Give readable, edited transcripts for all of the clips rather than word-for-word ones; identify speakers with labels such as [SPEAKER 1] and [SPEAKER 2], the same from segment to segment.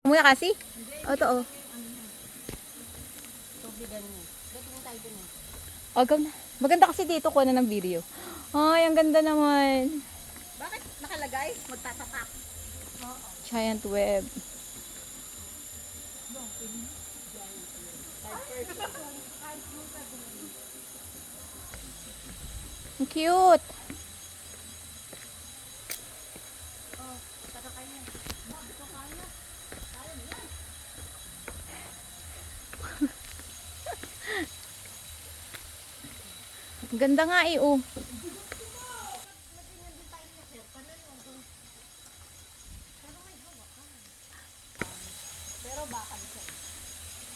[SPEAKER 1] Umuya kasi? O, to, o.
[SPEAKER 2] Tubigan niya. Dating tayo dun eh.
[SPEAKER 1] O, na. Maganda kasi dito kuha na ng video. Ay, ang ganda naman.
[SPEAKER 2] Bakit nakalagay? Magtatapak.
[SPEAKER 1] Giant web. Ang cute. Ang ganda nga eh, oh.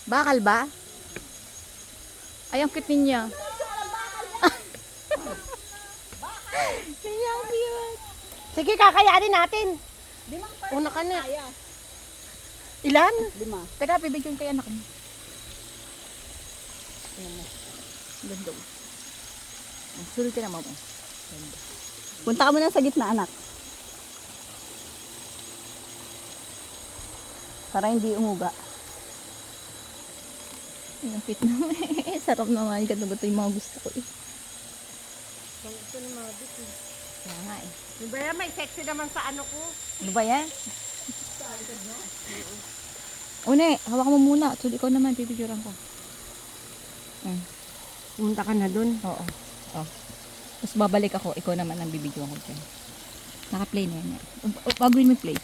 [SPEAKER 1] Bakal ba? Ay, ang cute niya. Ang cute.
[SPEAKER 2] Sige, kakayanin natin. Una ka na. Ilan? 5.
[SPEAKER 1] Teka, pibigyan kay anak mo. Ganda. Sulit ka naman mo. Ganda.
[SPEAKER 2] Punta ka muna sa gitna, anak. Para hindi umuga.
[SPEAKER 1] Ang cute naman. Sarap naman. Ganda ba ito yung mga gusto ko eh.
[SPEAKER 2] Ito na mga bit.
[SPEAKER 1] Kaya nga eh.
[SPEAKER 2] Yung ba yan, may sexy naman sa ano ko.
[SPEAKER 1] Ano ba yan? Une, hawak mo muna. So, ikaw naman, pipicturean ko.
[SPEAKER 2] Pumunta ka na dun.
[SPEAKER 1] Oo. Oh. Tapos babalik ako. Ikaw naman ang bibidyoan ko dyan. Naka-play na yan. Bago yun may play.